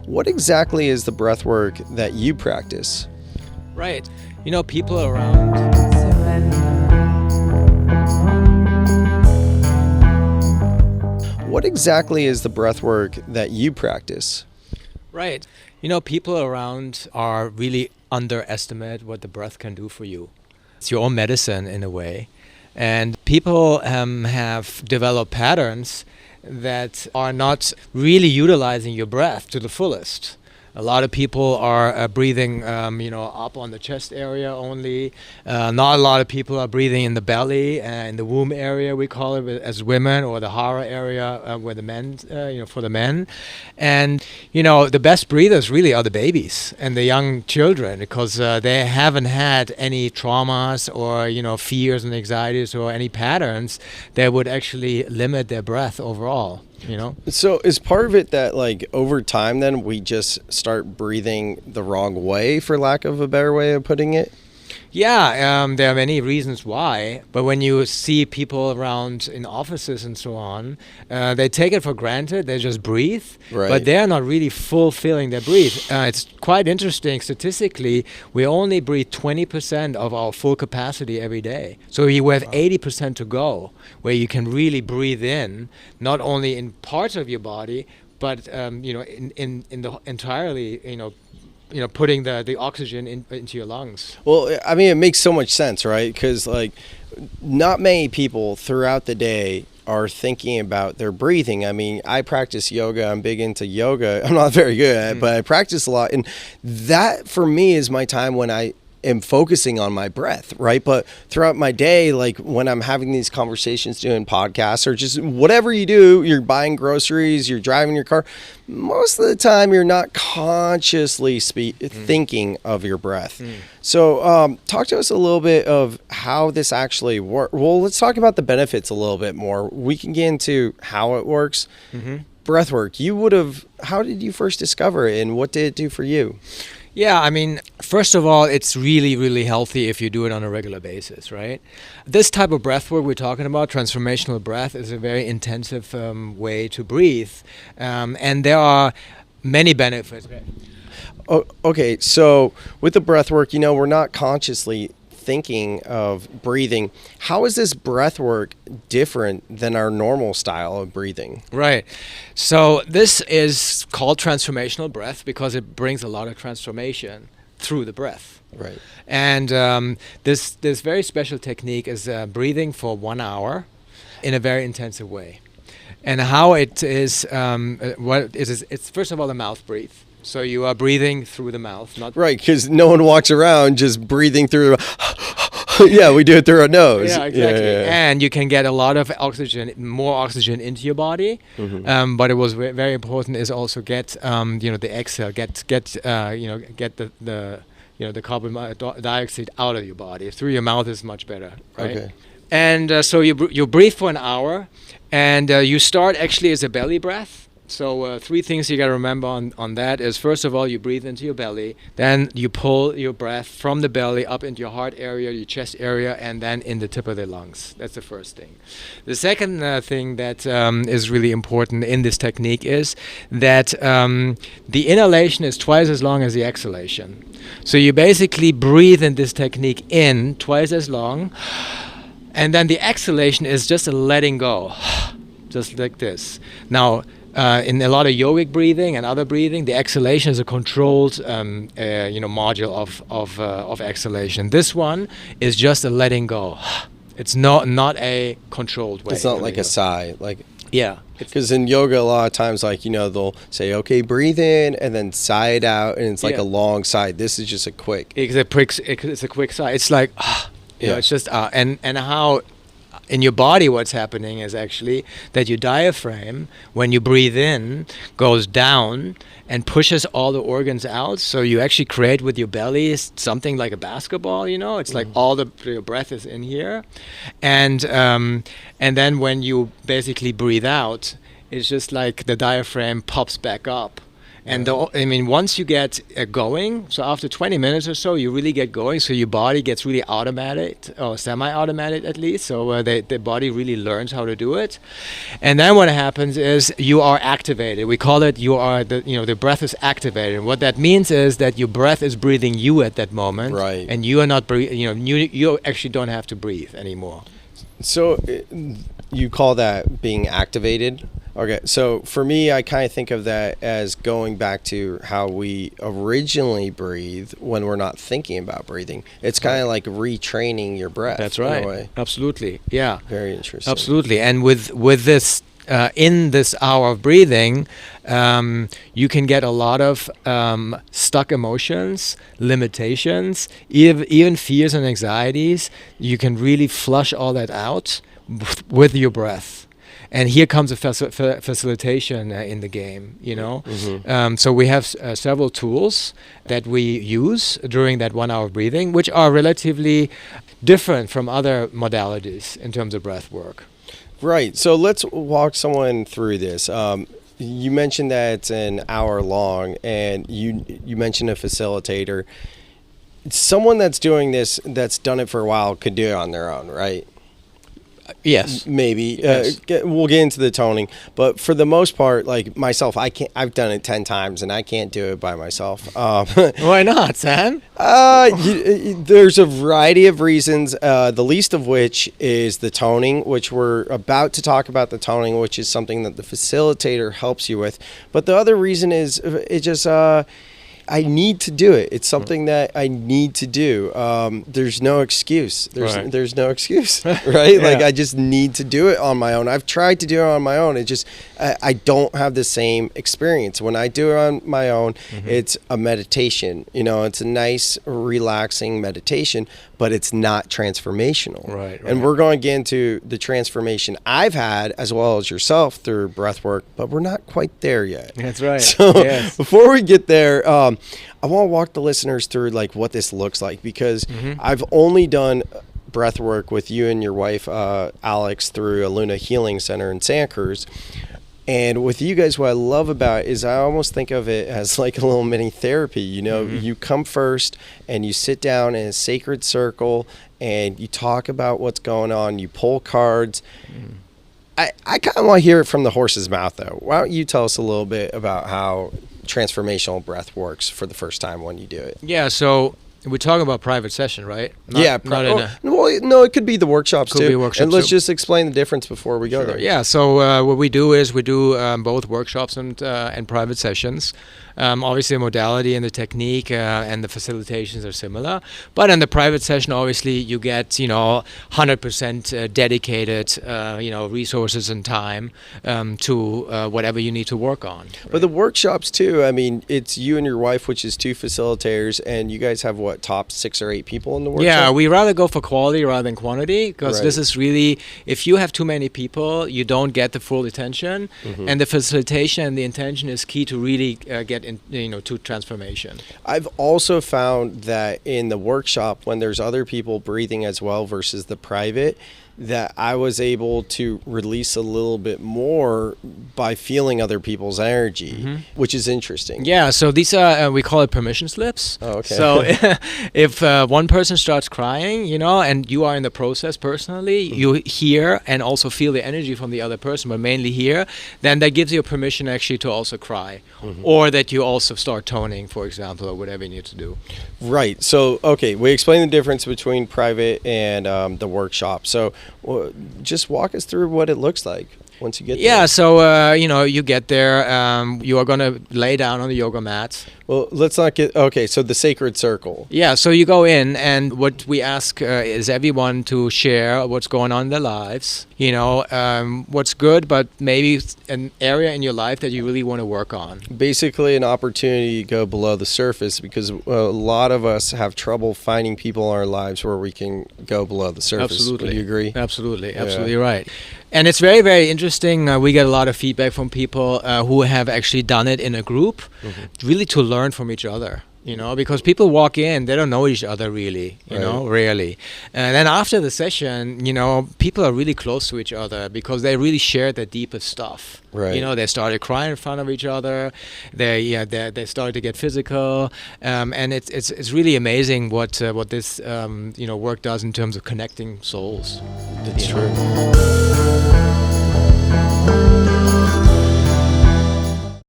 What exactly is the breath work that you practice? Right. You know, people around. What exactly is the breath work that you practice? Right. You know, people around are really underestimate what the breath can do for you. It's your own medicine in a way. And people have developed patterns that are not really utilizing your breath to the fullest. A lot of people are breathing, up on the chest area only. Not a lot of people are breathing in the belly, in the womb area, we call it as women, or the hara area where the men, for the men. And, the best breathers really are the babies and the young children, because they haven't had any traumas or, fears and anxieties or any patterns that would actually limit their breath overall. So is part of it that over time then we just start breathing the wrong way, for lack of a better way of putting it? Yeah, there are many reasons why, but when you see people around in offices and so on, they take it for granted, they just breathe, right. But they're not really fulfilling their breath. It's quite interesting, statistically, we only breathe 20% of our full capacity every day. So you have 80% to go, where you can really breathe in, not only in parts of your body, but in the entirely, putting the oxygen into your lungs. Well, I mean, it makes so much sense, right? Because not many people throughout the day are thinking about their breathing. I mean, I practice yoga. I'm big into yoga. I'm not very good at it, but I practice a lot. And that for me is my time when I am focusing on my breath, right? But throughout my day, when I'm having these conversations, doing podcasts, or just whatever you do, you're buying groceries, you're driving your car, most of the time you're not consciously thinking of your breath. So talk to us a little bit of how this actually works. Well, let's talk about the benefits a little bit more. We can get into how it works. Breathwork, how did you first discover it, and what did it do for you? Yeah, I mean, first of all, it's really, really healthy if you do it on a regular basis, right? This type of breath work we're talking about, transformational breath, is a very intensive way to breathe. And there are many benefits. Oh, okay, so with the breath work, we're not consciously thinking of breathing. How is this breath work different than our normal style of breathing? Right. So this is called transformational breath because it brings a lot of transformation through the breath. Right. And this very special technique is breathing for 1 hour in a very intensive way. And how it is, it's first of all a mouth breathe. So you are breathing through the mouth, not right, because no one walks around just breathing through. Yeah, we do it through our nose. Yeah, exactly. Yeah. And you can get a lot of oxygen, more oxygen into your body. But it was very important is also get the exhale, get the carbon dioxide out of your body. Through your mouth is much better. Right? Okay. And so you breathe for an hour, and you start actually as a belly breath. So 3 things you got to remember on that is, first of all, you breathe into your belly, then you pull your breath from the belly up into your heart area, your chest area, and then in the tip of the lungs. That's the first thing. The second thing that is really important in this technique is that the inhalation is twice as long as the exhalation. So you basically breathe in this technique in twice as long, and then the exhalation is just a letting go, just like this. Now, in a lot of yogic breathing and other breathing, the exhalation is a controlled, module of exhalation. This one is just a letting go. It's not a controlled way. It's not like a sigh, yeah. Because in yoga, a lot of times, they'll say, "Okay, breathe in," and then sigh it out, and it's a long sigh. This is just a quick. It's a quick sigh. It's like, it's just and how. In your body, what's happening is actually that your diaphragm, when you breathe in, goes down and pushes all the organs out. So you actually create with your belly something like a basketball. It's like all your breath is in here, and then when you basically breathe out, it's just like the diaphragm pops back up, And once you get going, so after 20 minutes or so, you really get going. So your body gets really automatic, or semi-automatic at least. So the body really learns how to do it. And then what happens is you are activated. We call it the breath is activated. And what that means is that your breath is breathing you at that moment, right? And you are not breathing. You actually don't have to breathe anymore. So you call that being activated? Okay, so for me, I kind of think of that as going back to how we originally breathe when we're not thinking about breathing. It's kind of like retraining your breath. That's right. In a way. Absolutely. Yeah. Very interesting. Absolutely. And with this, in this hour of breathing, you can get a lot of stuck emotions, limitations, even fears and anxieties. You can really flush all that out with your breath. And here comes a facilitation in the game, Mm-hmm. So we have several tools that we use during that 1 hour of breathing, which are relatively different from other modalities in terms of breath work. Right. So let's walk someone through this. You mentioned that it's an hour long, and you mentioned a facilitator. Someone that's doing this, that's done it for a while, could do it on their own, right? Yes. Maybe. Yes. We'll get into the toning. But for the most part, like myself, I've done it 10 times, and I can't do it by myself. Why not, Sam? There's a variety of reasons, the least of which is the toning, which we're about to talk about the toning, which is something that the facilitator helps you with. But the other reason is it just... I need to do it. It's something that I need to do. There's no excuse. There's no excuse, right? Yeah. Like I just need to do it on my own. I've tried to do it on my own. It just I don't have the same experience. When I do it on my own, it's a meditation. It's a nice, relaxing meditation, but it's not transformational. Right. And we're going to get into the transformation I've had as well as yourself through breath work, but we're not quite there yet. That's right. So yes. Before we get there, I want to walk the listeners through like what this looks like, because I've only done breath work with you and your wife, Alex, through Aluna Healing Center in Santa Cruz. And with you guys, what I love about it is I almost think of it as like a little mini therapy. You come first and you sit down in a sacred circle and you talk about what's going on. You pull cards. I kind of want to hear it from the horse's mouth, though. Why don't you tell us a little bit about how transformational breath works for the first time when you do it? Yeah, so we're talking about private session, right? No, it could be the workshops could too. Be workshops and let's too. just explain the difference before we go there. Yeah, so what we do is we do both workshops and private sessions. Obviously, the modality and the technique and the facilitations are similar. But in the private session, obviously, you get 100% dedicated resources and time to whatever you need to work on. Right? But the workshops too. I mean, it's you and your wife, which is 2 facilitators, and you guys have what, top 6 or 8 people in the workshop? Yeah, we rather go for quality rather than quantity, because this is really, if you have too many people, you don't get the full attention, and the facilitation and the intention is key to really get to transformation. I've also found that in the workshop, when there's other people breathing as well versus the private, that I was able to release a little bit more by feeling other people's energy, which is interesting. Yeah, so these are, we call it permission slips. Oh, okay. So if one person starts crying, and you are in the process personally, you hear and also feel the energy from the other person, but mainly hear, then that gives you permission actually to also cry, or that you also start toning, for example, or whatever you need to do. Right. So, okay, we explained the difference between private and the workshop. So just walk us through what it looks like once you get there. Yeah, so, you get there, you are going to lay down on the yoga mat. Well, let's not get... Okay, so the sacred circle. Yeah, so you go in, and what we ask is everyone to share what's going on in their lives, what's good, but maybe an area in your life that you really want to work on. Basically an opportunity to go below the surface, because a lot of us have trouble finding people in our lives where we can go below the surface. Absolutely. Would you agree? Absolutely. Absolutely right. And it's very, very interesting. We get a lot of feedback from people who have actually done it in a group, really to learn from each other. you know, because people walk in, they don't know each other really, you know, rarely. And then after the session, you know, people are really close to each other because they really share their deepest stuff. Right. You know, they started crying in front of each other. They started to get physical, and it's really amazing what this you know, work does in terms of connecting souls. That's true.